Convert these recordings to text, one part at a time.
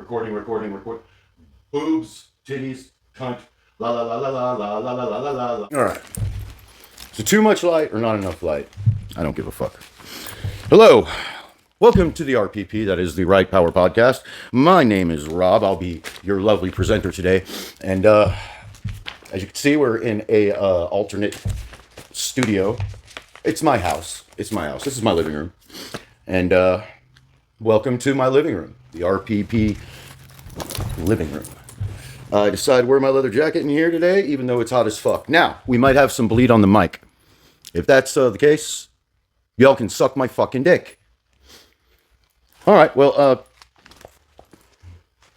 Recording. Boobs, titties, cunt, la la la la la la la la la la la la. All right. So too much light or not enough light? I don't give a fuck. Hello. Welcome to the RPP, that is the Right Power Podcast. My name is Rob. I'll be your lovely presenter today. And as you can see, we're in a alternate studio. It's my house. This is my living room. And welcome to my living room, the RPP living room. I decided to wear my leather jacket in here today, even though it's hot as fuck. Now, we might have some bleed on the mic. If that's the case, y'all can suck my fucking dick. All right, well,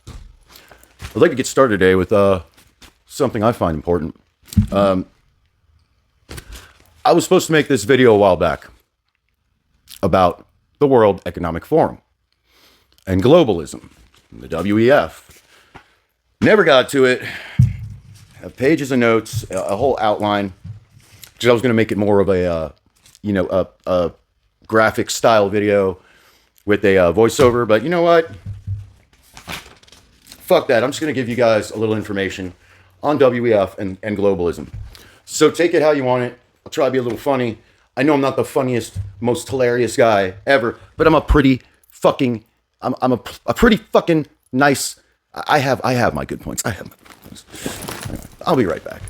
I'd like to get started today with something I find important. I was supposed to make this video a while back about the World Economic Forum and globalism, the WEF. Never got to it. Pages of notes, a whole outline, because I was going to make it more of a graphic style video with a voiceover, but you know what? Fuck that. I'm just going to give you guys a little information on WEF and globalism. So take it how you want it. I'll try to be a little funny. I know I'm not the funniest, most hilarious guy ever, but I'm a pretty fucking, I'm a pretty fucking nice, I have my good points. Anyway, I'll be right back.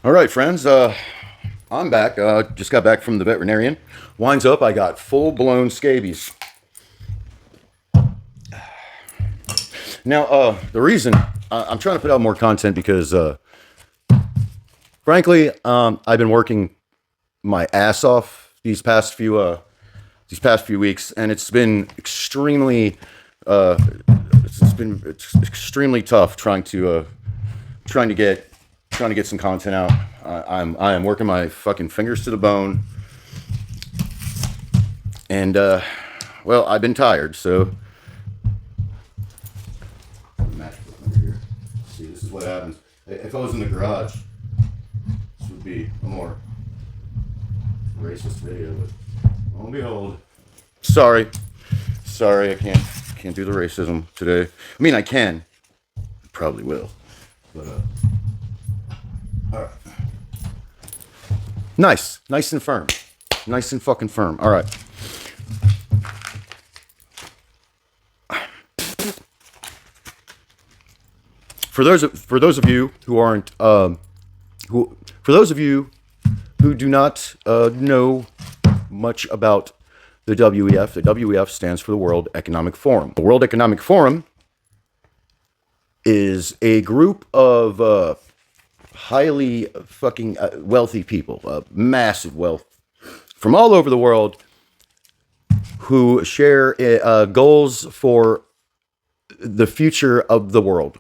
All right, friends. I'm back. Just got back from the veterinarian. Winds up, I got full-blown scabies. Now, the reason I'm trying to put out more content because, frankly, I've been working my ass off these past few weeks, and it's been extremely, it's extremely tough trying to get some content out. I am working my fucking fingers to the bone, and well, I've been tired. So, see, this is what happens if I was in the garage. This would be a more racist video, but lo and behold. Sorry, I can't do the racism today. I mean, I can, probably will, but all right. Nice and firm, nice and fucking firm. All right. For those of you who aren't for those of you who do not know much about the WEF, the WEF stands for the World Economic Forum. The World Economic Forum is a group of highly fucking wealthy people, massive wealth from all over the world, who share goals for the future of the world.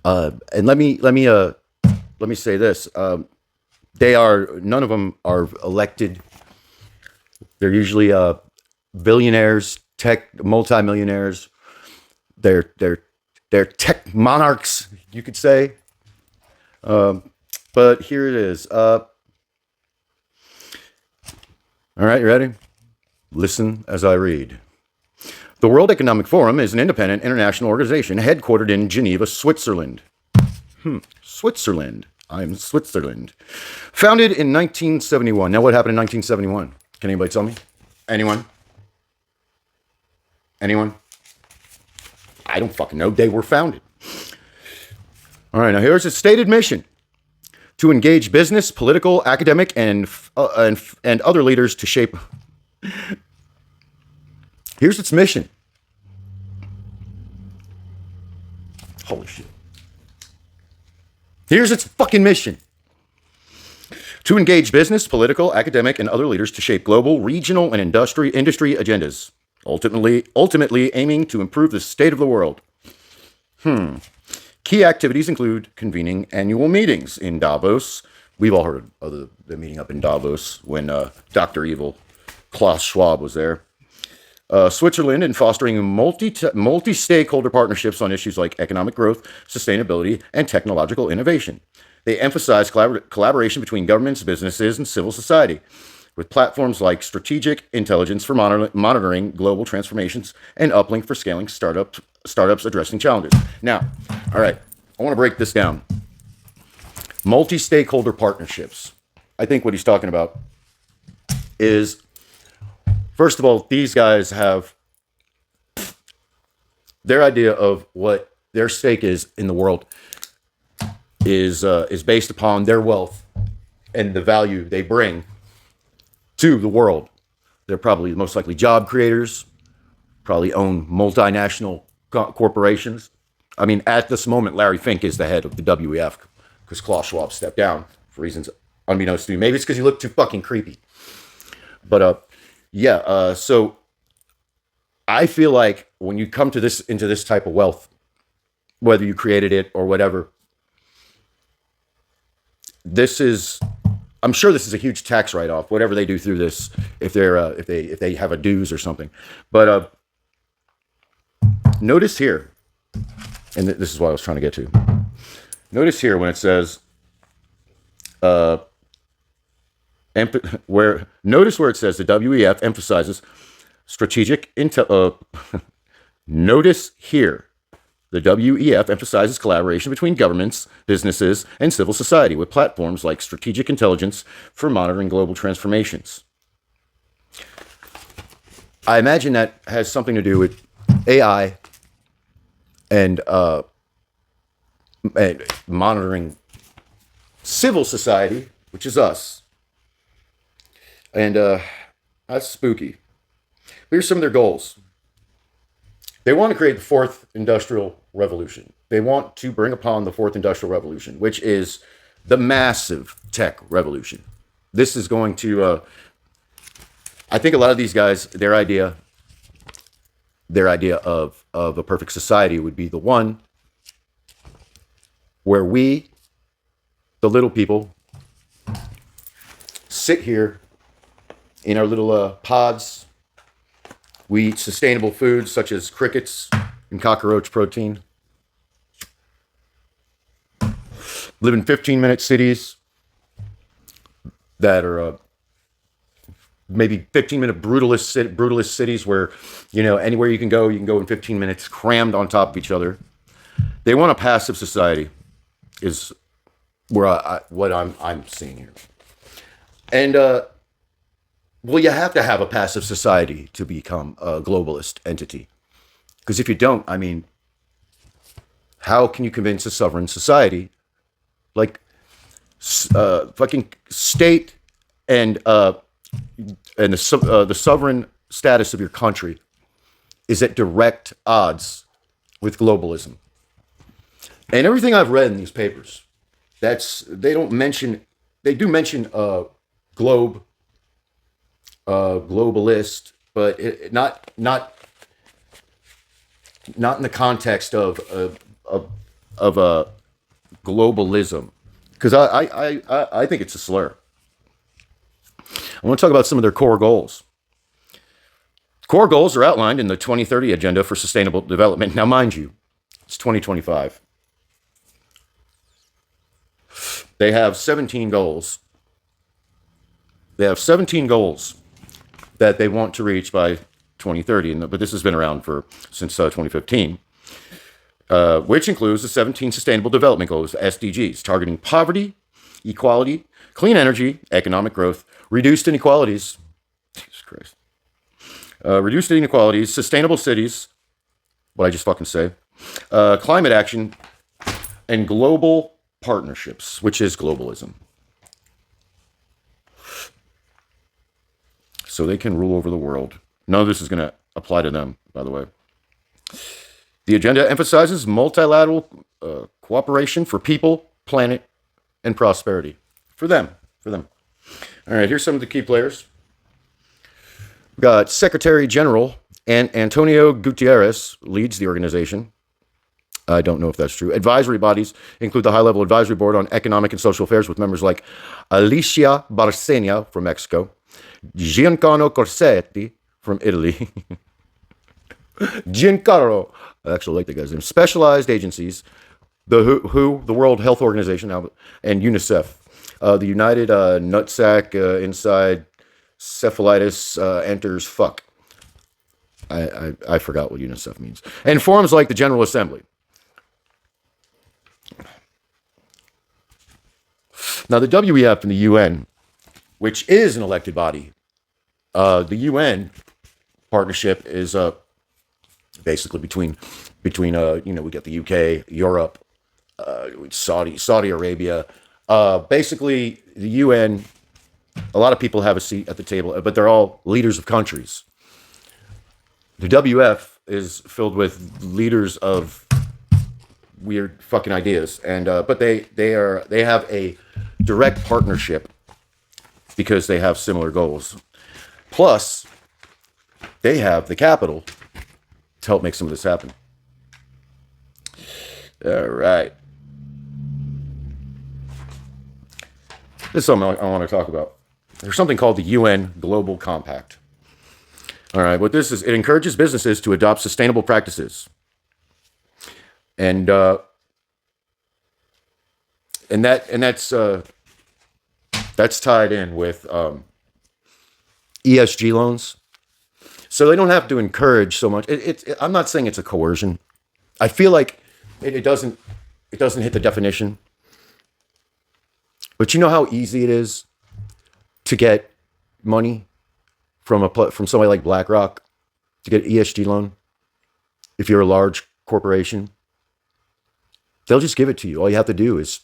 And let me say this: none of them are elected. They're usually billionaires, tech multimillionaires. They're tech monarchs, you could say. But here it is. All right, you ready? Listen as I read. The World Economic Forum is an independent international organization headquartered in Geneva, Switzerland. Switzerland. I'm Switzerland. Founded in 1971. Now, what happened in 1971? Can anybody tell me? Anyone? I don't fucking know. They were founded. All right, now here's its stated mission: to engage business, political, academic, and other leaders to shape. Here's its mission. Holy shit. Here's its fucking mission: to engage business, political, academic, and other leaders to shape global, regional, and industry agendas, ultimately aiming to improve the state of the world. Key activities include convening annual meetings in Davos. We've all heard of the meeting up in Davos when Dr. Evil Klaus Schwab was there. Switzerland, and fostering multi-stakeholder partnerships on issues like economic growth, sustainability, and technological innovation. They emphasize collaboration between governments, businesses, and civil society. with platforms like strategic intelligence for monitoring global transformations and uplink for scaling startups addressing challenges. Now, all right, I want to break this down. Multi-stakeholder partnerships. I think what he's talking about is, first of all, these guys have their idea of what their stake is in the world is based upon their wealth and the value they bring to the world. They're probably most likely job creators, probably own multinational corporations. I mean, at this moment, Larry Fink is the head of the WEF because Klaus Schwab stepped down for reasons unbeknownst to me. Maybe it's because he looked too fucking creepy. But so I feel like when you come to into this type of wealth, whether you created it or whatever, I'm sure this is a huge tax write-off, whatever they do through this, if they have a dues or something. But notice here, and this is what I was trying to get to. Notice here when it says, notice where it says the WEF emphasizes strategic intel. Notice here, the WEF emphasizes collaboration between governments, businesses, and civil society with platforms like strategic intelligence for monitoring global transformations. I imagine that has something to do with AI and monitoring civil society, which is us. And that's spooky. Here's some of their goals. They want to create the fourth industrial revolution. They want to bring upon the fourth industrial revolution, which is the massive tech revolution. This is going to, I think a lot of these guys, their idea of a perfect society would be the one where we, the little people, sit here in our little pods. We eat sustainable foods such as crickets and cockroach protein. Live in 15-minute cities that are maybe 15-minute brutalist cities where, anywhere you can go in 15 minutes, crammed on top of each other. They want a passive society, is where what I'm seeing here. And well, you have to have a passive society to become a globalist entity. Because if you don't, I mean, how can you convince a sovereign society, like fucking state and the sovereign status of your country is at direct odds with globalism? And everything I've read in these papers, they do mention globalist, but not in the context of globalism, because I think it's a slur. I want to talk about some of their core goals. Core goals are outlined in the 2030 Agenda for Sustainable Development. Now, mind you, it's 2025. They have 17 goals. They have 17 goals that they want to reach by 2030, but this has been around since 2015, which includes the 17 Sustainable Development Goals, SDGs, targeting poverty, equality, clean energy, economic growth, reduced inequalities, Jesus Christ, reduced inequalities, sustainable cities, what I just fucking say, climate action, and global partnerships, which is globalism. So they can rule over the world. None of this is going to apply to them, by the way. The agenda emphasizes multilateral cooperation for people, planet, and prosperity. For them. All right, here's some of the key players. We've got Secretary General Antonio Gutierrez leads the organization. I don't know if that's true. Advisory bodies include the High-Level Advisory Board on Economic and Social Affairs with members like Alicia Barcenia from Mexico, Giancarlo Corsetti from Italy. Giancarlo, I actually like the guy's name. Specialized agencies, the WHO, the World Health Organization, and UNICEF, the United Nutsack inside Cephalitis enters fuck. I forgot what UNICEF means. And forums like the General Assembly. Now, the WEF and the UN, which is an elected body, the UN partnership is basically between we got the UK, Europe, Saudi Arabia. Basically, the UN, a lot of people have a seat at the table, but they're all leaders of countries. The WF is filled with leaders of weird fucking ideas, and but they have a direct partnership because they have similar goals. Plus, they have the capital to help make some of this happen. All right. This is something I want to talk about. There's something called the UN Global Compact. All right, what this is, it encourages businesses to adopt sustainable practices. And that's tied in with ESG loans. So they don't have to encourage so much. I'm not saying it's a coercion. I feel like it doesn't hit the definition. But you know how easy it is to get money from somebody like BlackRock to get an ESG loan? If you're a large corporation, they'll just give it to you. All you have to do is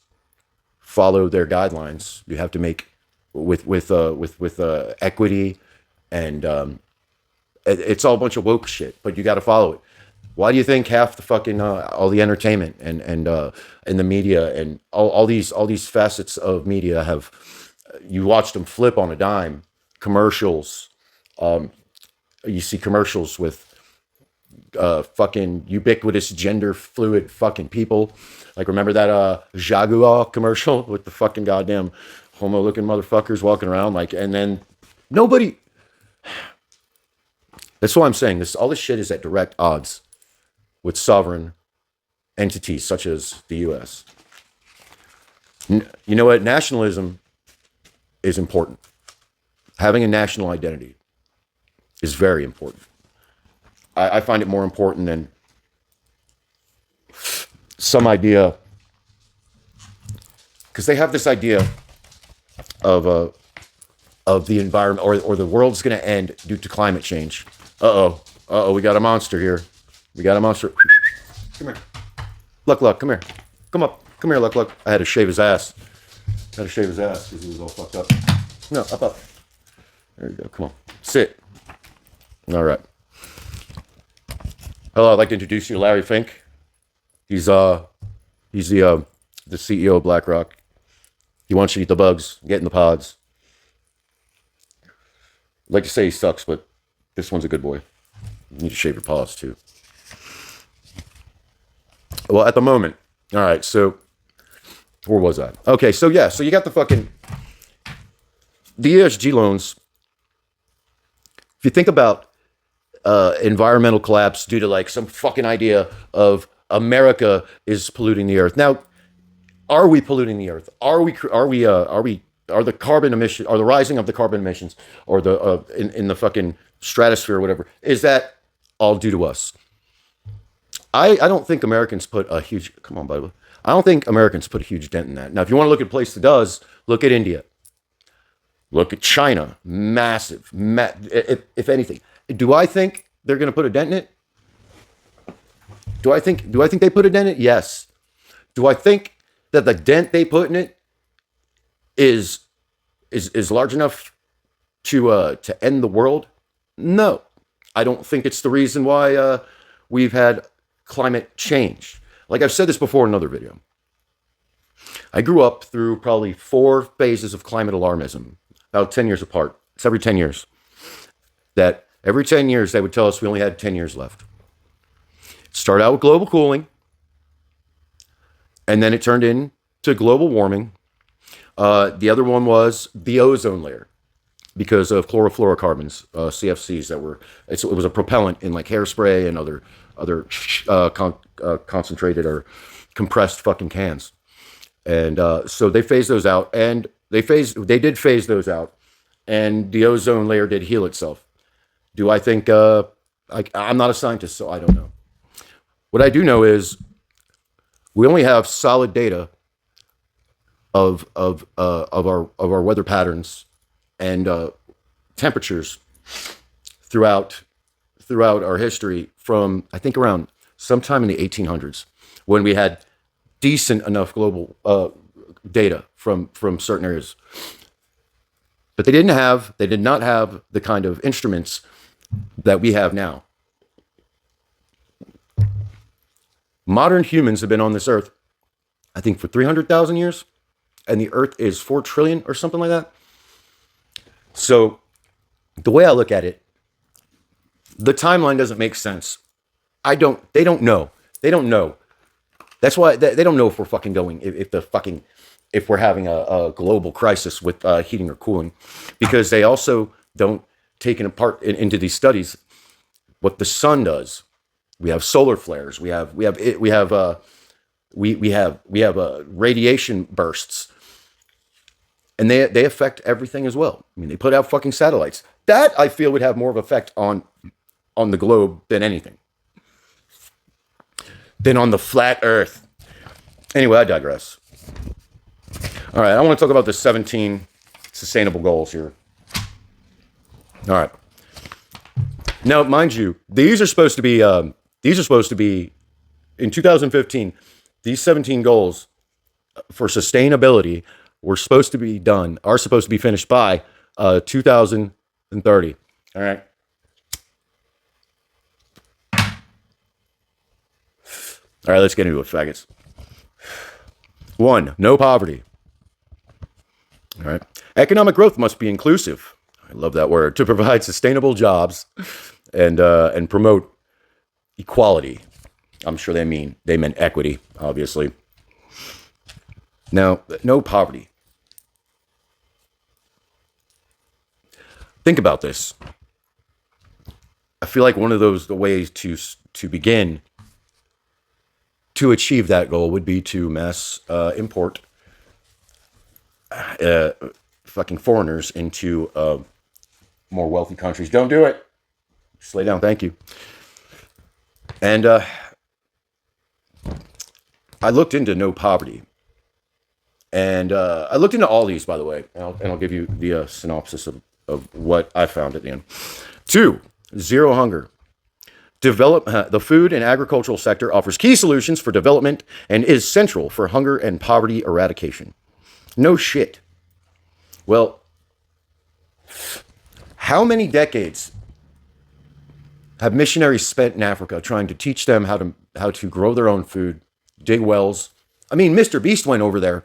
follow their guidelines. You have to make with equity, and it's all a bunch of woke shit. But you got to follow it. Why do you think half the fucking all the entertainment and the media and all these facets of media have, you watched them flip on a dime? Commercials, you see commercials with fucking ubiquitous gender fluid fucking people. Like, remember that Jaguar commercial with the fucking goddamn homo looking motherfuckers walking around, like, and then nobody. That's what I'm saying. All this shit is at direct odds with sovereign entities such as the U.S. You know what? Nationalism is important. Having a national identity is very important. I find it more important than some idea, because they have this idea of the environment, or the world's going to end due to climate change. We got a monster here. We got a monster. Come here. Luck, come here. Come here, Luck. I had to shave his ass. Because he was all fucked up. No, up. There you go. Come on. Sit. All right. Hello, I'd like to introduce you to Larry Fink. He's the CEO of BlackRock. He wants you to eat the bugs, get in the pods. I'd like to say he sucks, but this one's a good boy. You need to shave your paws too. Well, at the moment, all right, so where was I? Okay, so yeah, so you got the ESG loans. If you think about environmental collapse due to like some fucking idea of America is polluting the earth. Now, are we polluting the earth? Are the carbon emission, or the rising of the carbon emissions, or the in the fucking stratosphere or whatever, is that all due to us? I don't think Americans put a huge, come on, Bible. I don't think Americans put a huge dent in that. Now, if you want to look at a place that does, look at India. Look at China. Massive. If anything. Do I think they're going to put a dent in it? Do I think they put a dent in it? Yes. Do I think that the dent they put in it is large enough to end the world? No. I don't think it's the reason why we've had climate change. Like I've said this before in another video. I grew up through probably 4 phases of climate alarmism, about 10 years apart. It's every 10 years. That every 10 years they would tell us we only had 10 years left. Start out with global cooling, and then it turned into global warming. The other one was the ozone layer, because of chlorofluorocarbons, CFCs, it was a propellant in like hairspray and other concentrated or compressed fucking cans. And so they phased those out, and they did phase those out and the ozone layer did heal itself. Do I think, I'm not a scientist, so I don't know. What I do know is we only have solid data of our weather patterns and temperatures throughout our history from, I think, around sometime in the 1800s, when we had decent enough global data from certain areas. But they did not have the kind of instruments that we have now. Modern humans have been on this earth, I think, for 300,000 years, and the earth is 4 trillion or something like that. So the way I look at it, the timeline doesn't make sense. They don't know. That's why they don't know if we're fucking going, if we're having a global crisis with heating or cooling, because they also don't take it apart into these studies what the sun does. We have solar flares. We have radiation bursts, and they affect everything as well. I mean, they put out fucking satellites. That, I feel, would have more of an effect on the globe than anything, than on the flat Earth. Anyway, I digress. All right, I want to talk about the 17 sustainable goals here. All right. Now, mind you, these are supposed to be in 2015. These 17 goals for sustainability are supposed to be finished by 2030. All right. All right, let's get into it, faggots. 1, no poverty. All right. Economic growth must be inclusive. I love that word. To provide sustainable jobs and promote equality. I'm sure they meant equity, obviously. Now, no poverty. Think about this. I feel like one of the ways to begin to achieve that goal would be to mass import fucking foreigners into more wealthy countries. Don't do it. Just lay down. Thank you. And I looked into no poverty. And I looked into all these, by the way. And I'll give you the synopsis of what I found at the end. 2, zero hunger. The food and agricultural sector offers key solutions for development and is central for hunger and poverty eradication. No shit. Well, how many decades have missionaries spent in Africa trying to teach them how to grow their own food, dig wells? I mean, Mr. Beast went over there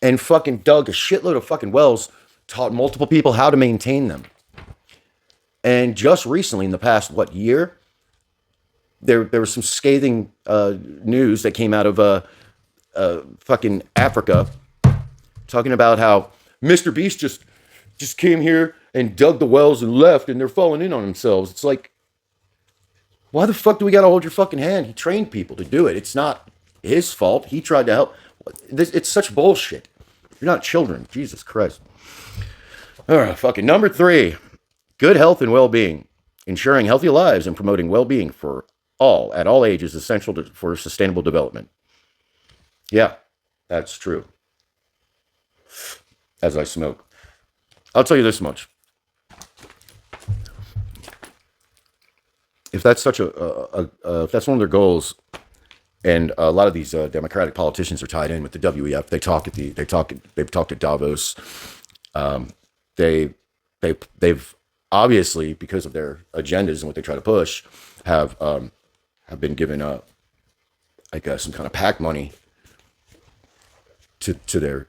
and fucking dug a shitload of fucking wells, taught multiple people how to maintain them. And just recently, in the past, year, there was some scathing news that came out of fucking Africa, talking about how Mr. Beast just came here and dug the wells and left, and they're falling in on themselves. It's like, why the fuck do we got to hold your fucking hand? He trained people to do it. It's not his fault. He tried to help. It's such bullshit. You're not children. Jesus Christ. All right, fucking number 3. Good health and well-being. Ensuring healthy lives and promoting well-being for all, at all ages, is essential for sustainable development. Yeah, that's true. As I smoke. I'll tell you this much. If that's if that's one of their goals, and a lot of these Democratic politicians are tied in with the WEF, they've talked at Davos. They've obviously, because of their agendas and what they try to push, have been given some kind of PAC money to their,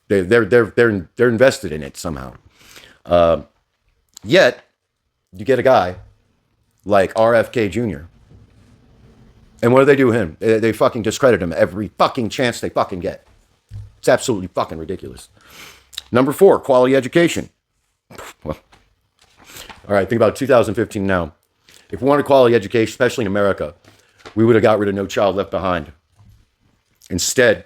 they're invested in it somehow. Yet you get a guy like RFK Jr. And what do they do with him? They fucking discredit him every fucking chance they fucking get. It's absolutely fucking ridiculous. Number 4, quality education. Well, all right, think about 2015 now. If we wanted quality education, especially in America, we would have got rid of No Child Left Behind. Instead,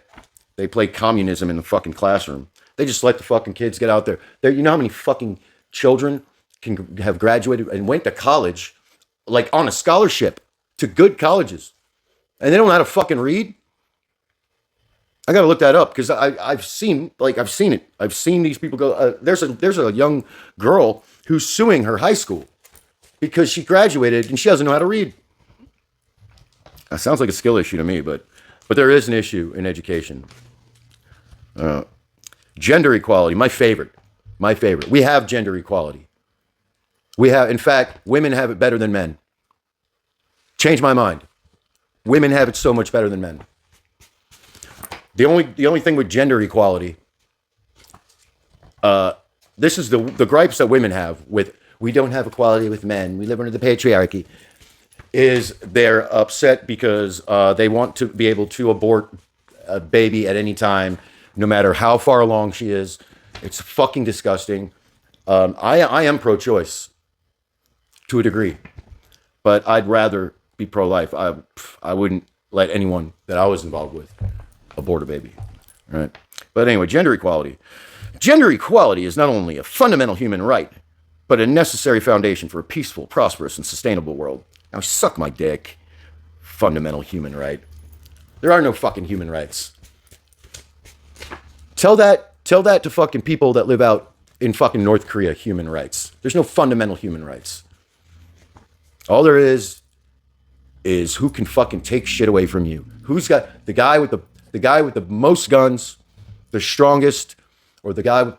they play communism in the fucking classroom. They just let the fucking kids get out there. You know how many fucking children can have graduated and went to college, like on a scholarship to good colleges, and they don't know how to fucking read? I got to look that up because I've seen it. I've seen these people go. There's a young girl who's suing her high school because she graduated and she doesn't know how to read. That sounds like a skill issue to me, but there is an issue in education. Gender equality, my favorite. We have gender equality. In fact, women have it better than men. Change my mind. Women have it so much better than men. The only thing with gender equality, this is the gripes that women have with, we don't have equality with men, we live under the patriarchy, is they're upset because they want to be able to abort a baby at any time, no matter how far along she is. It's fucking disgusting. I am pro-choice to a degree, but I'd rather be pro-life. I wouldn't let anyone that I was involved with abort a baby, right? But anyway, gender equality. Gender equality is not only a fundamental human right, but a necessary foundation for a peaceful, prosperous, and sustainable world. Now, suck my dick. Fundamental human right. There are no fucking human rights. Tell that to fucking people that live out in fucking North Korea, human rights. There's no fundamental human rights. All there is who can fucking take shit away from you. Who's got the guy with the most guns, the strongest, or the guy with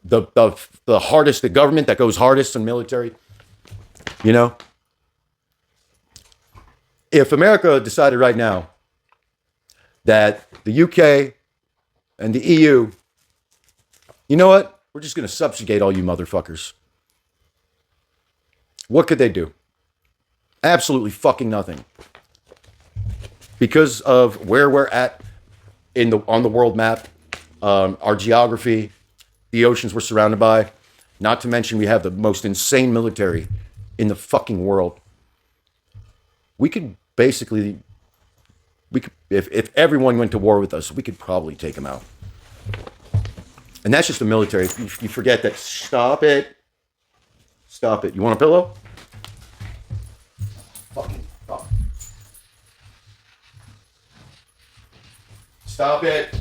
the hardest, the government that goes hardest in military. You know? If America decided right now that the UK and the EU, you know what? We're just going to subjugate all you motherfuckers. What could they do? Absolutely fucking nothing. Because of where we're at on the world map, our geography, the oceans we're surrounded by, not to mention we have the most insane military in the fucking world. We could basically, if everyone went to war with us, we could probably take them out. And that's just the military. You forget that. Stop it. Stop it. You want a pillow? Fucking fuck. Stop it.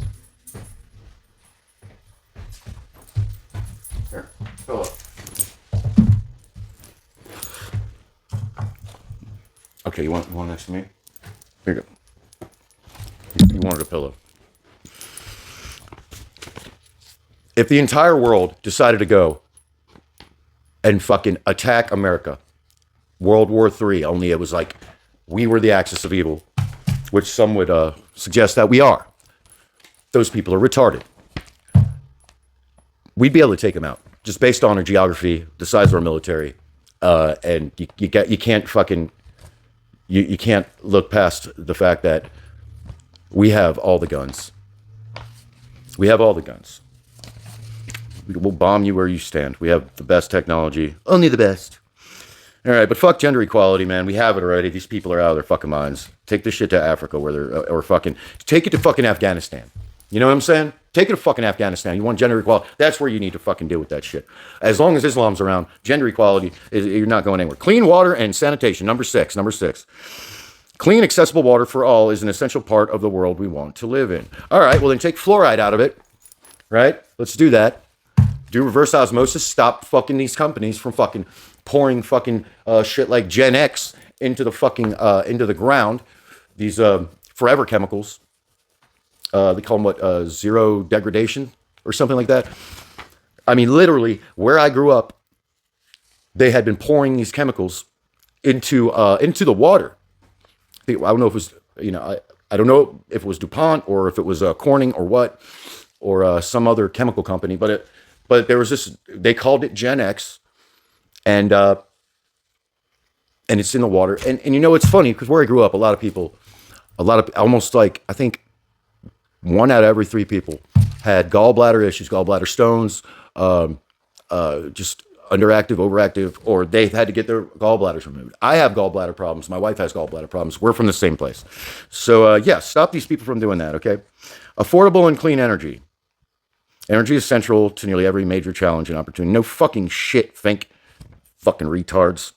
Here, pillow. Okay, you want next to me? Here you go. You wanted a pillow. If the entire world decided to go and fucking attack America, World War III, only it was like we were the axis of evil, which some would suggest that we are. Those people are retarded. We'd be able to take them out just based on our geography, the size of our military, and you can't fucking you can't look past the fact that we have all the guns. We have all the guns. We'll bomb you where you stand. We have the best technology. Only the best. All right, but fuck gender equality, man. We have it already. These people are out of their fucking minds. Take this shit to Africa where they're, or fucking, take it to fucking Afghanistan. You know what I'm saying? Take it to fucking Afghanistan. You want gender equality? That's where you need to fucking deal with that shit. As long as Islam's around, gender equality, you're not going anywhere. Clean water and sanitation, number six. Clean, accessible water for all is an essential part of the world we want to live in. All right, well then take fluoride out of it, right? Let's do that. Do reverse osmosis. Stop fucking these companies from fucking pouring fucking shit like Gen X into the fucking into the ground. These forever chemicals. They call them zero degradation or something like that. I mean, literally, where I grew up, they had been pouring these chemicals into the water. I don't know if it was, I don't know if it was DuPont or if it was Corning or what, or some other chemical company, but there was this, they called it Gen X, and it's in the water. And it's funny because where I grew up, almost like, I think 1 out of every 3 people had gallbladder issues, gallbladder stones, just underactive, overactive, or they had to get their gallbladders removed. I have gallbladder problems. My wife has gallbladder problems. We're from the same place. So, stop these people from doing that, okay? Affordable and clean energy. Energy is central to nearly every major challenge and opportunity. No fucking shit, think. Fucking retards.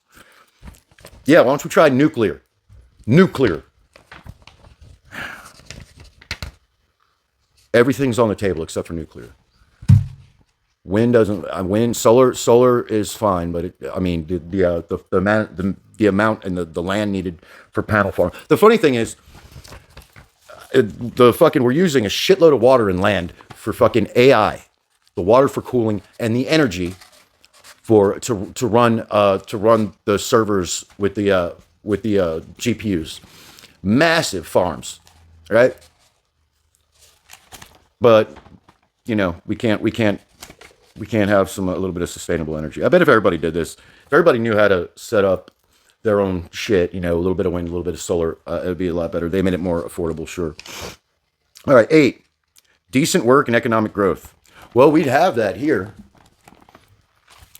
Yeah, why don't we try nuclear? Nuclear. Everything's on the table except for nuclear. Wind doesn't. Solar is fine, but the amount and the land needed for panel farm. The funny thing is, we're using a shitload of water and land for fucking AI, the water for cooling and the energy to run the servers with the GPUs. Massive farms, right? But we can't have a little bit of sustainable energy. I bet if everybody did this, if everybody knew how to set up their own shit, a little bit of wind, a little bit of solar, it would be a lot better. They made it more affordable, sure. All right, 8, decent work and economic growth. Well, we'd have that here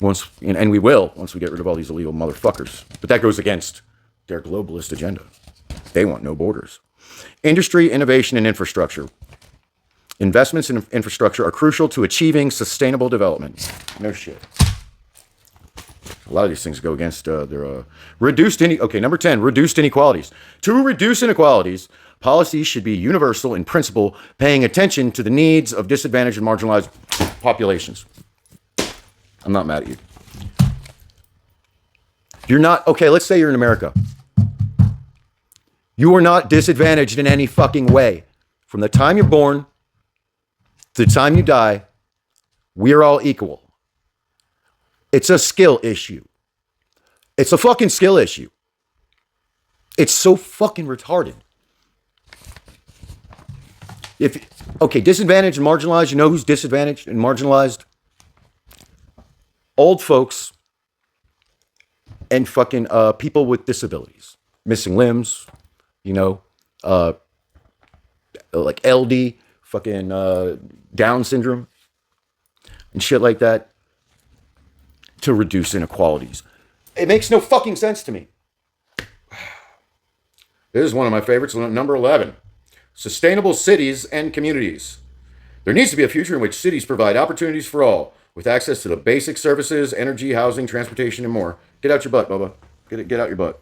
and we will once we get rid of all these illegal motherfuckers. But that goes against their globalist agenda. They want no borders. Industry, innovation, and infrastructure. Investments in infrastructure are crucial to achieving sustainable development. No shit. A lot of these things go against their reduced number 10, reduced inequalities. To reduce inequalities, policies should be universal in principle, paying attention to the needs of disadvantaged and marginalized populations. I'm not mad at you. You're not, let's say you're in America. You are not disadvantaged in any fucking way. From the time you're born to the time you die, we are all equal. It's a skill issue. It's a fucking skill issue. It's so fucking retarded. Disadvantaged and marginalized, you know who's disadvantaged and marginalized? Old folks and fucking people with disabilities. Missing limbs, like LD, fucking Down syndrome, and shit like that, to reduce inequalities. It makes no fucking sense to me. This is one of my favorites, number 11. Sustainable cities and communities. There needs to be a future in which cities provide opportunities for all, with access to the basic services, energy, housing, transportation, and more. Get out your butt, Bubba. Get out your butt.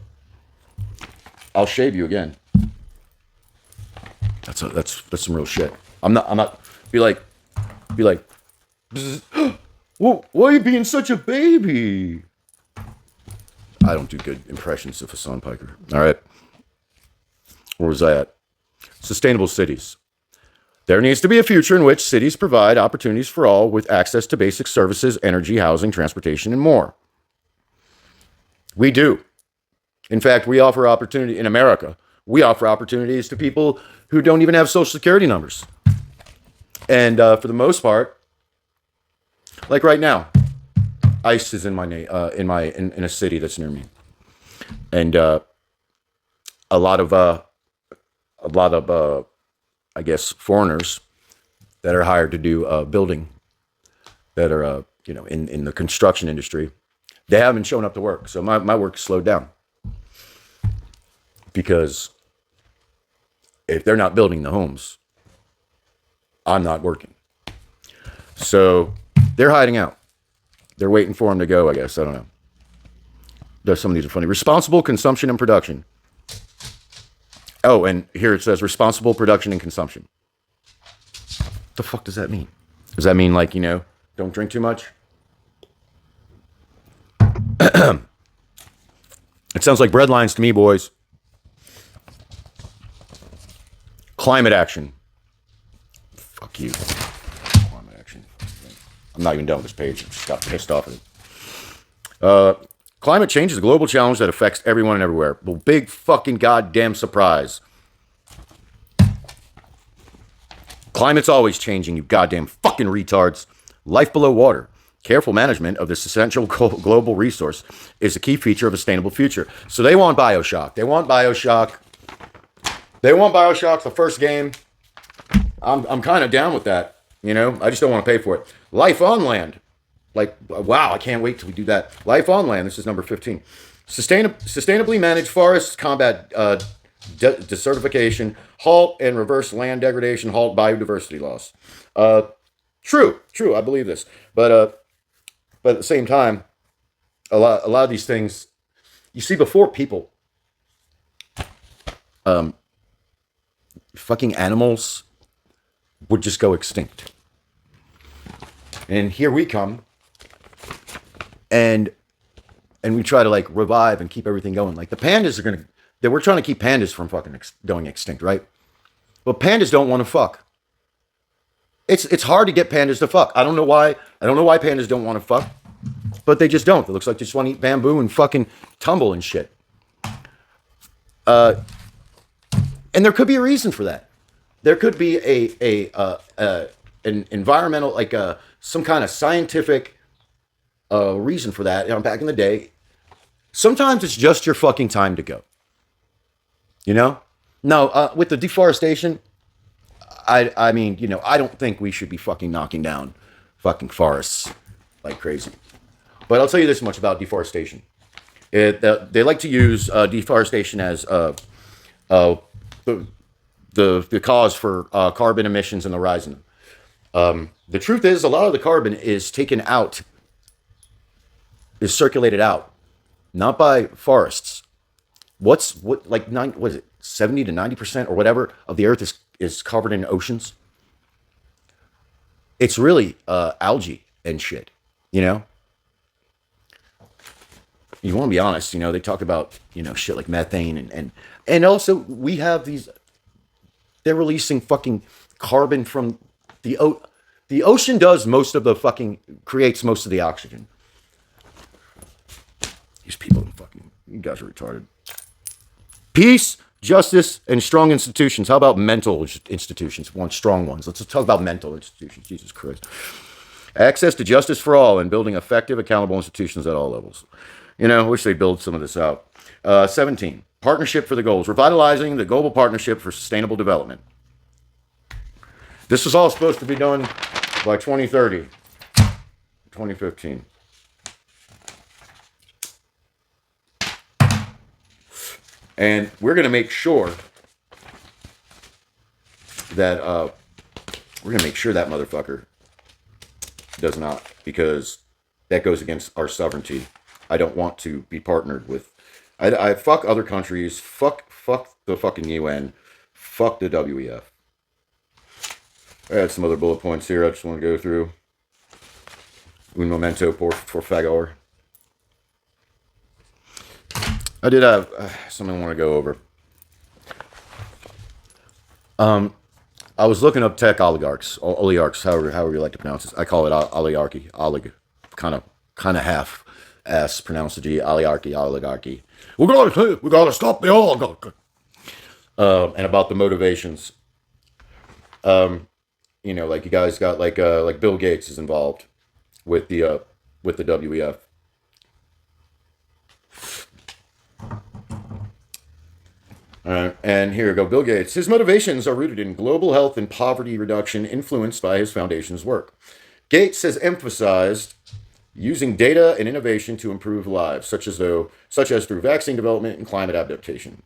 I'll shave you again. That's some real shit. I'm not. Be like. Well, why are you being such a baby? I don't do good impressions of Hassan Piker. All right. Where was I at? Sustainable cities. There needs to be a future in which cities provide opportunities for all with access to basic services, energy, housing, transportation, and more. We do. In fact, we offer opportunity in America. We offer opportunities to people who don't even have social security numbers. And for the most part, like right now, ICE is in a city that's near me, and a lot of I guess foreigners that are hired to do building, that are in the construction industry, they haven't shown up to work. So my work slowed down because if they're not building the homes, I'm not working. So they're hiding out. They're waiting for them to go, I guess. I don't know. Some of these are funny. Responsible consumption and production. Oh, and here it says responsible production and consumption. What the fuck does that mean? Does that mean don't drink too much? It sounds like breadlines to me, boys. Climate action. Fuck you. Climate action. I'm not even done with this page. I just got pissed off at it. Climate change is a global challenge that affects everyone and everywhere. Well, big fucking goddamn surprise. Climate's always changing, you goddamn fucking retards. Life below water. Careful management of this essential global resource is a key feature of a sustainable future. So they want Bioshock. They want Bioshock, the first game. I'm kind of down with that. I just don't want to pay for it. Life on land. Wow, I can't wait till we do that. Life on land. This is number 15. Sustainably manage forests, combat desertification, halt and reverse land degradation, halt biodiversity loss. True, true. I believe this, but at the same time, a lot of these things you see before people, fucking animals would just go extinct, and here we come, and we try to like revive and keep everything going. Like the pandas are gonna, we're trying to keep pandas from fucking going extinct, right? But pandas don't want to fuck. It's hard to get pandas to fuck. I don't know why. I don't know why pandas don't want to fuck, but they just don't. It looks like they just want to eat bamboo and fucking tumble and shit. And there could be a reason for that. There could be an environmental, like some kind of scientific reason for that. You know, back in the day, sometimes it's just your fucking time to go. You know? No, with the deforestation, I mean, you know, I don't think we should be fucking knocking down fucking forests like crazy. But I'll tell you this much about deforestation. They like to use deforestation as the cause for carbon emissions and the rise in them. The truth is, a lot of the carbon is taken out, is circulated out, not by forests. What is it, 70 to 90% or whatever of the earth is covered in oceans? It's really algae and shit, you know? You want to be honest, you know, they talk about, you know, shit like methane and also we have these, they're releasing fucking carbon from the ocean does most of the fucking, creates most of the oxygen. These people fucking, you guys are retarded. Peace, justice, and strong institutions. How about mental institutions? Strong ones. Let's talk about mental institutions. Jesus Christ. Access to justice for all and building effective, accountable institutions at all levels. You know, I wish they'd build some of this out. 17, partnership for the goals. Revitalizing the global partnership for sustainable development. This was all supposed to be done by 2030, 2015. And we're going to make sure that that motherfucker does not, because that goes against our sovereignty. I don't want to be partnered with. I fuck other countries. Fuck the fucking UN. Fuck the WEF. I had some other bullet points here I just want to go through. Un momento por favor. I did have something I want to go over. I was looking up tech oligarchs, however you like to pronounce it. I call it oligarchy, kind of half ass pronounce the G, oligarchy. We gotta stop the oligarchy. And about the motivations. You know, like you guys got like Bill Gates is involved with the WEF. All right, and here we go. Bill Gates. His motivations are rooted in global health and poverty reduction, influenced by his foundation's work. Gates has emphasized using data and innovation to improve lives, such as through vaccine development and climate adaptation.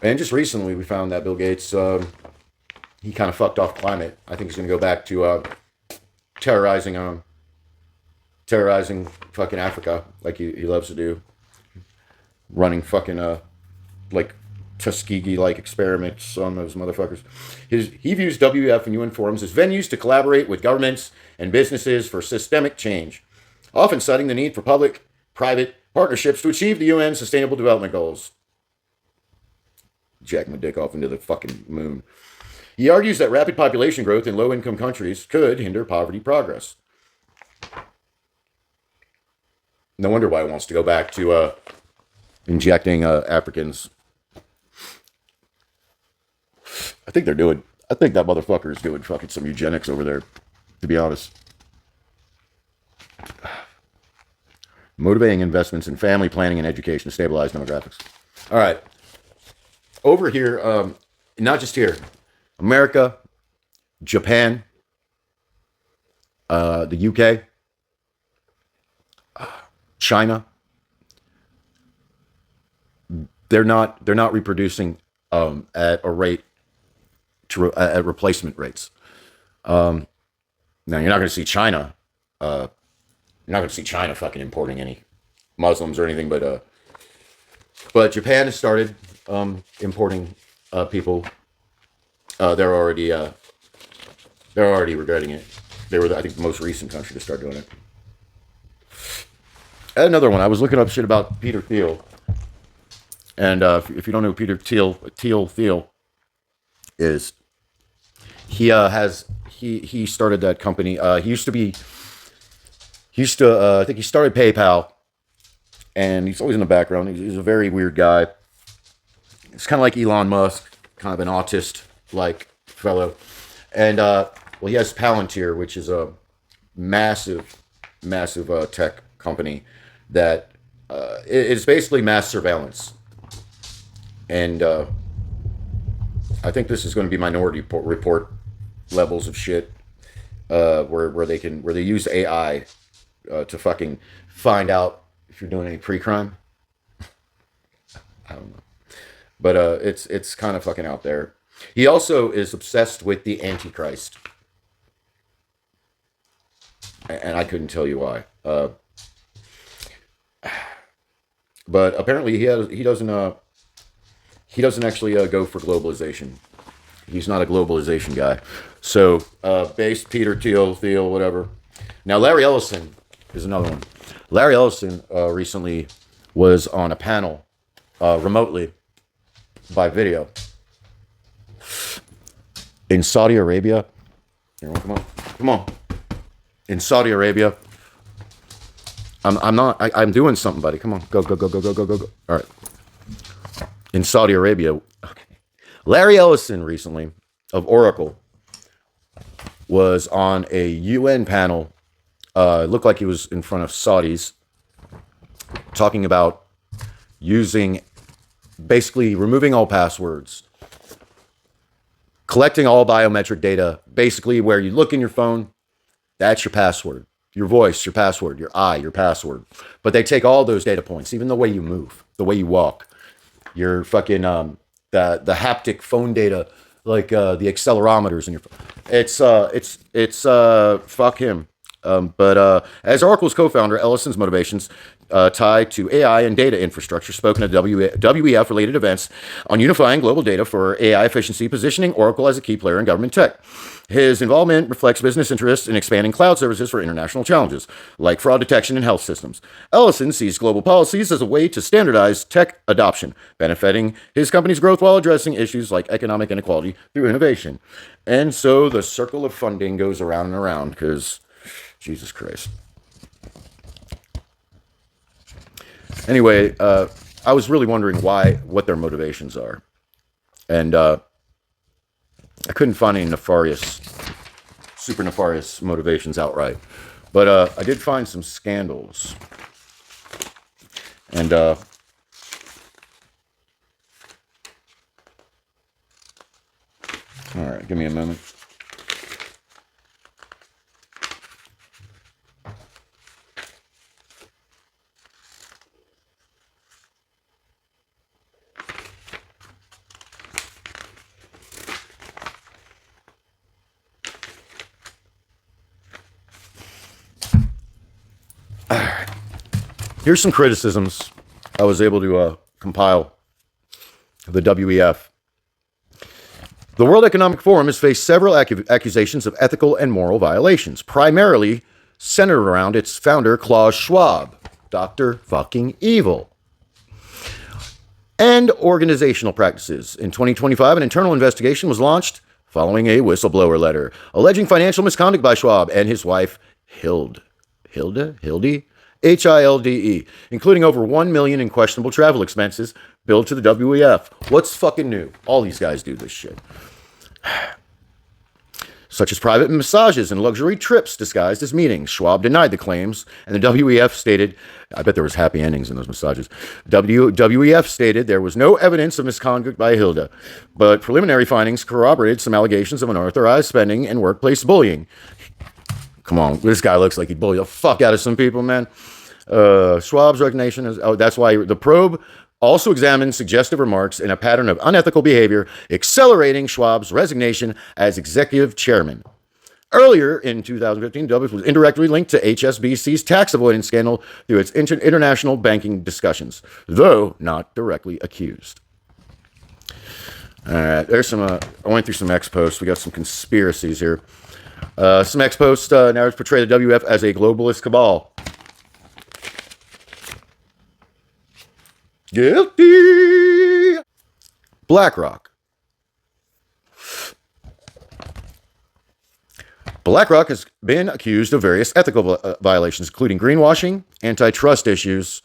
And just recently, we found that Bill Gates, he kind of fucked off climate. I think he's going to go back to terrorizing fucking Africa, like he loves to do, running fucking like Tuskegee-like experiments on those motherfuckers. He views WEF and UN forums as venues to collaborate with governments and businesses for systemic change, often citing the need for public-private partnerships to achieve the UN Sustainable Development Goals. Jack my dick off into the fucking moon. He argues that rapid population growth in low-income countries could hinder poverty progress. No wonder why he wants to go back to injecting Africans. I think that motherfucker is doing fucking some eugenics over there, to be honest. Motivating investments in family planning and education to stabilize demographics. All right. Over here, not just here, America, Japan, the UK, China, they're not reproducing at a rate at replacement rates. Now, you're not going to see China. You're not going to see China fucking importing any Muslims or anything, but Japan has started importing people. They're already regretting it. They were, I think, the most recent country to start doing it. Another one. I was looking up shit about Peter Thiel, and if you don't know who Peter Thiel is, he started that company. I think he started PayPal, and he's always in the background. He's a very weird guy. It's kind of like Elon Musk, kind of an autist-like fellow. And, he has Palantir, which is a massive tech company that it's basically mass surveillance. And I think this is going to be Minority Report levels of shit, where they use AI to fucking find out if you're doing any pre-crime. I don't know, but it's kind of fucking out there. He also is obsessed with the Antichrist, and I couldn't tell you why. But apparently he doesn't actually go for globalization. He's not a globalization guy. So based Peter Thiel, whatever. Now Larry Ellison is another one. Larry Ellison recently was on a panel remotely by video in Saudi Arabia. Everyone, come on. In Saudi Arabia. I'm doing something, buddy. Come on. Go. All right. In Saudi Arabia. Okay. Larry Ellison recently of Oracle was on a UN panel. It looked like he was in front of Saudis, talking about basically removing all passwords, collecting all biometric data, basically where you look in your phone, that's your password. Your voice, your password, your eye, your password. But they take all those data points, even the way you move, the way you walk, your fucking, the haptic phone data, like the accelerometers in your phone. It's fuck him. But as Oracle's co-founder, Ellison's motivations tied to AI and data infrastructure, spoken at WEF-related events on unifying global data for AI efficiency, positioning Oracle as a key player in government tech. His involvement reflects business interests in expanding cloud services for international challenges, like fraud detection in health systems. Ellison sees global policies as a way to standardize tech adoption, benefiting his company's growth while addressing issues like economic inequality through innovation. And so the circle of funding goes around and around, because Jesus Christ. Anyway, I was really wondering what their motivations are. And I couldn't find any super nefarious motivations outright. But I did find some scandals. And all right, give me a moment. Here's some criticisms I was able to compile of the WEF. The World Economic Forum has faced several accusations of ethical and moral violations, primarily centered around its founder, Klaus Schwab, Dr. fucking Evil, and organizational practices. In 2025, an internal investigation was launched following a whistleblower letter alleging financial misconduct by Schwab and his wife, Hilde, Hilde, including over $1 million in questionable travel expenses billed to the WEF. What's fucking new? All these guys do this shit. Such as private massages and luxury trips disguised as meetings. Schwab denied the claims, and the WEF stated, I bet there was happy endings in those massages. WEF stated there was no evidence of misconduct by Hilde, but preliminary findings corroborated some allegations of unauthorized spending and workplace bullying. Come on, this guy looks like he'd bully the fuck out of some people, man. Schwab's resignation is, that's why the probe also examined suggestive remarks in a pattern of unethical behavior, accelerating Schwab's resignation as executive chairman. Earlier in 2015, W was indirectly linked to HSBC's tax avoidance scandal through its international banking discussions, though not directly accused. All right, there's some. I went through some X posts. We got some conspiracies here. Some X posts narratives portray the WF as a globalist cabal. Guilty. BlackRock. BlackRock has been accused of various ethical violations, including greenwashing, antitrust issues,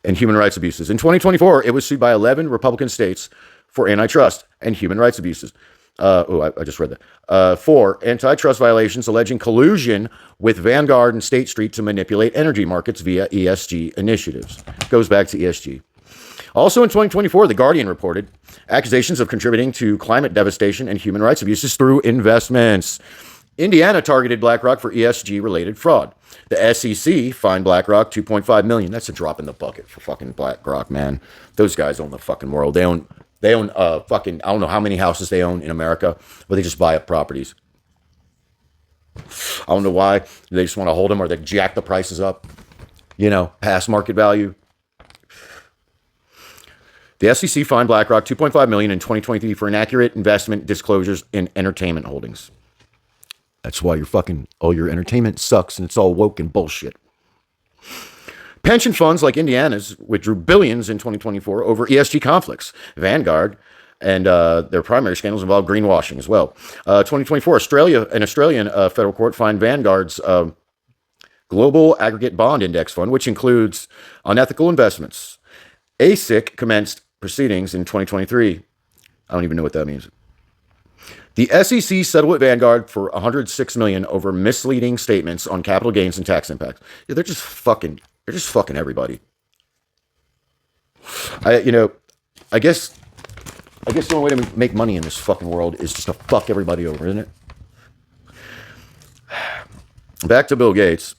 and human rights abuses. In 2024, it was sued by 11 Republican states for antitrust and human rights abuses. I just read that. 4 antitrust violations alleging collusion with Vanguard and State Street to manipulate energy markets via ESG initiatives. Goes back to ESG. Also in 2024, The Guardian reported accusations of contributing to climate devastation and human rights abuses through investments. Indiana targeted BlackRock for ESG-related fraud. The SEC fined BlackRock $2.5 million. That's a drop in the bucket for fucking BlackRock, man. Those guys own the fucking world. They own fucking, I don't know how many houses they own in America, but they just buy up properties. I don't know why. They just want to hold them or they jack the prices up, past market value. The SEC fined BlackRock $2.5 million in 2023 for inaccurate investment disclosures in entertainment holdings. That's why all your entertainment sucks and it's all woke and bullshit. Pension funds like Indiana's withdrew billions in 2024 over ESG conflicts. Vanguard and their primary scandals involved greenwashing as well. 2024, an Australian federal court fined Vanguard's Global Aggregate Bond Index Fund, which includes unethical investments. ASIC commenced proceedings in 2023. I don't even know what that means. The SEC settled with Vanguard for $106 million over misleading statements on capital gains and tax impacts. Yeah, they're just fucking everybody. I guess the only way to make money in this fucking world is just to fuck everybody over, isn't it? Back to Bill Gates.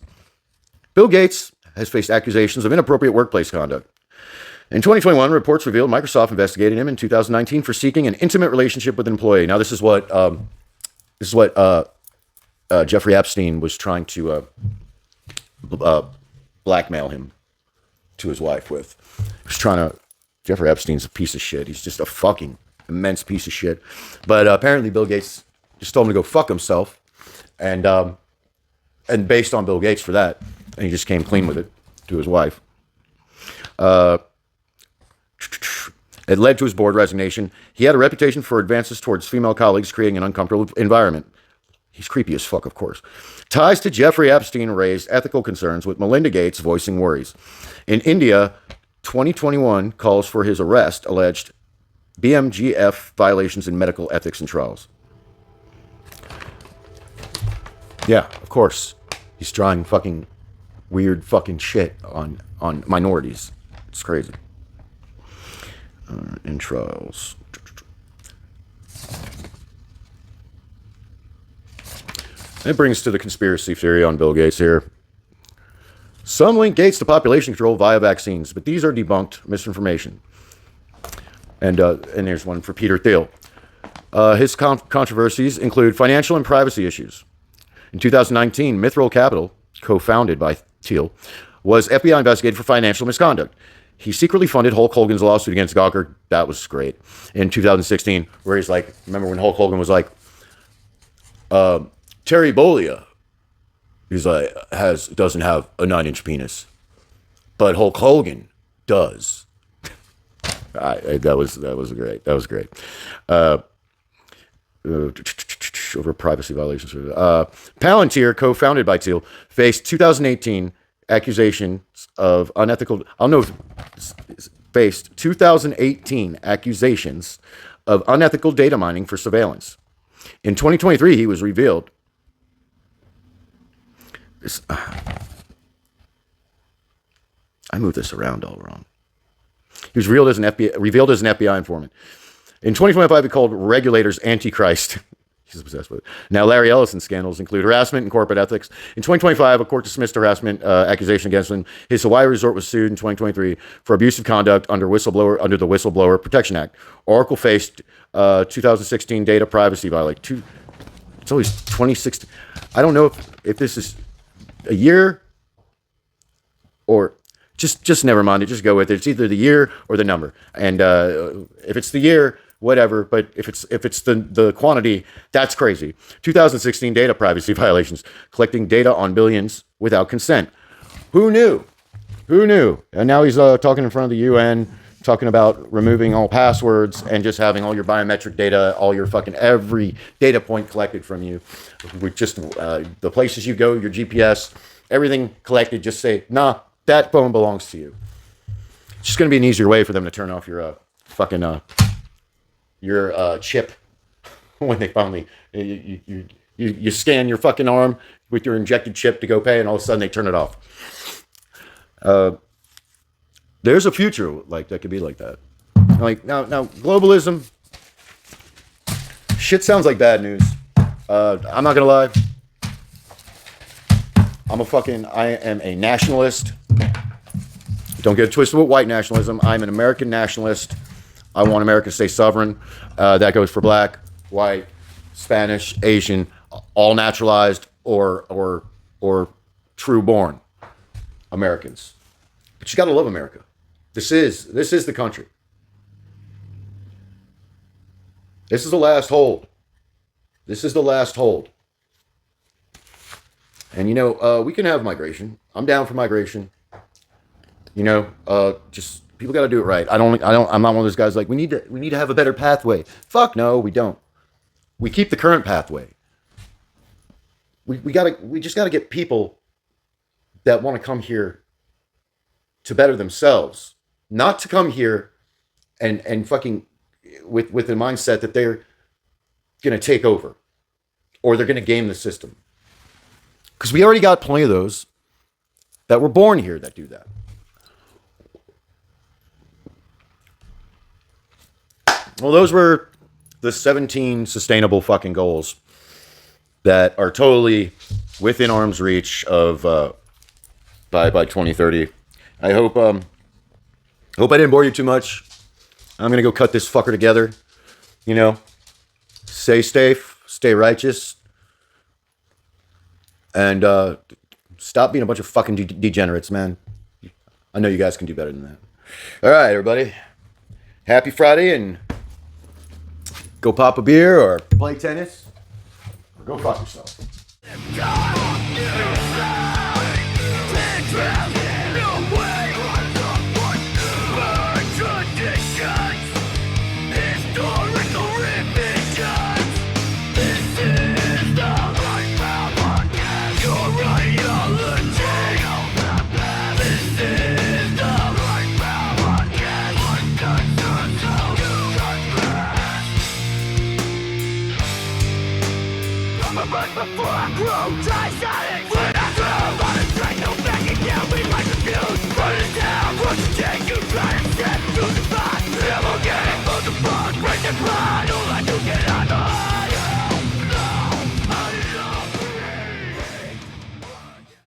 Bill Gates has faced accusations of inappropriate workplace conduct. In 2021, reports revealed Microsoft investigated him in 2019 for seeking an intimate relationship with an employee. Now, this is what Jeffrey Epstein was trying to blackmail him to his wife with. Jeffrey Epstein's a piece of shit. He's just a fucking immense piece of shit. But apparently, Bill Gates just told him to go fuck himself, and based on Bill Gates for that, and he just came clean with it to his wife. It led to his board resignation. He had a reputation for advances towards female colleagues, creating an uncomfortable environment. He's creepy as fuck, of course. Ties to Jeffrey Epstein raised ethical concerns, with Melinda Gates voicing worries. In India, 2021 calls for his arrest, alleged BMGF violations in medical ethics and trials. Yeah, of course. He's trying fucking weird fucking shit on minorities. It's crazy. In trials. That brings us to the conspiracy theory on Bill Gates here. Some link Gates to population control via vaccines, but these are debunked misinformation. And there's one for Peter Thiel. His controversies include financial and privacy issues. In 2019, Mithril Capital, co-founded by Thiel, was FBI investigated for financial misconduct. He secretly funded Hulk Hogan's lawsuit against Gawker. That was great. In 2016, where he's like, remember when Hulk Hogan was like, Terry Bollea, he's like, doesn't have a 9-inch penis, but Hulk Hogan does. That was great. Over privacy violations. Palantir, co-founded by Thiel, faced 2018 accusations of unethical. Faced 2018 accusations of unethical data mining for surveillance. In 2023, he was revealed. I moved this around all wrong. He was revealed as an FBI informant. In 2025, he called regulators Antichrist. He's obsessed with it. Now, Larry Ellison scandals include harassment and corporate ethics. In 2025, a court dismissed harassment accusation against him. His Hawaii resort was sued in 2023 for abusive conduct under the Whistleblower Protection Act. Oracle faced 2016 data privacy violation. It's always 2016. I don't know if this is a year or just never mind it. Just go with it. It's either the year or the number. And if it's the year, whatever. But if it's the quantity, that's crazy. 2016 data privacy violations, collecting data on billions without consent. Who knew? Who knew? And now he's talking in front of the UN, talking about removing all passwords and just having all your biometric data, all your fucking every data point collected from you. With just the places you go, your GPS, everything collected. Just say, nah, that phone belongs to you. It's just going to be an easier way for them to turn off your your chip when they finally you scan your fucking arm with your injected chip to go pay, and all of a sudden they turn it off. There's a future like that could be like that. Like now globalism shit sounds like bad news. I'm not gonna lie. I am a nationalist. Don't get it twisted with white nationalism. I'm an American nationalist. I want America to stay sovereign. That goes for black, white, Spanish, Asian, all naturalized or true born Americans. But you got to love America. This is the country. This is the last hold. This is the last hold. And we can have migration. I'm down for migration. Just people got to do it right. I'm not one of those guys like we need to have a better pathway. Fuck no, we don't. We keep the current pathway. We just got to get people that want to come here to better themselves, not to come here and fucking with the mindset that they're going to take over or they're going to game the system. Because we already got plenty of those that were born here that do that. Well, those were the 17 sustainable fucking goals that are totally within arm's reach of by 2030. I hope I didn't bore you too much. I'm gonna go cut this fucker together. Stay safe, stay righteous, and stop being a bunch of fucking degenerates, man. I know you guys can do better than that. All right, everybody. Happy Friday, and go pop a beer or play tennis or go fuck yourself. Before I grow, die,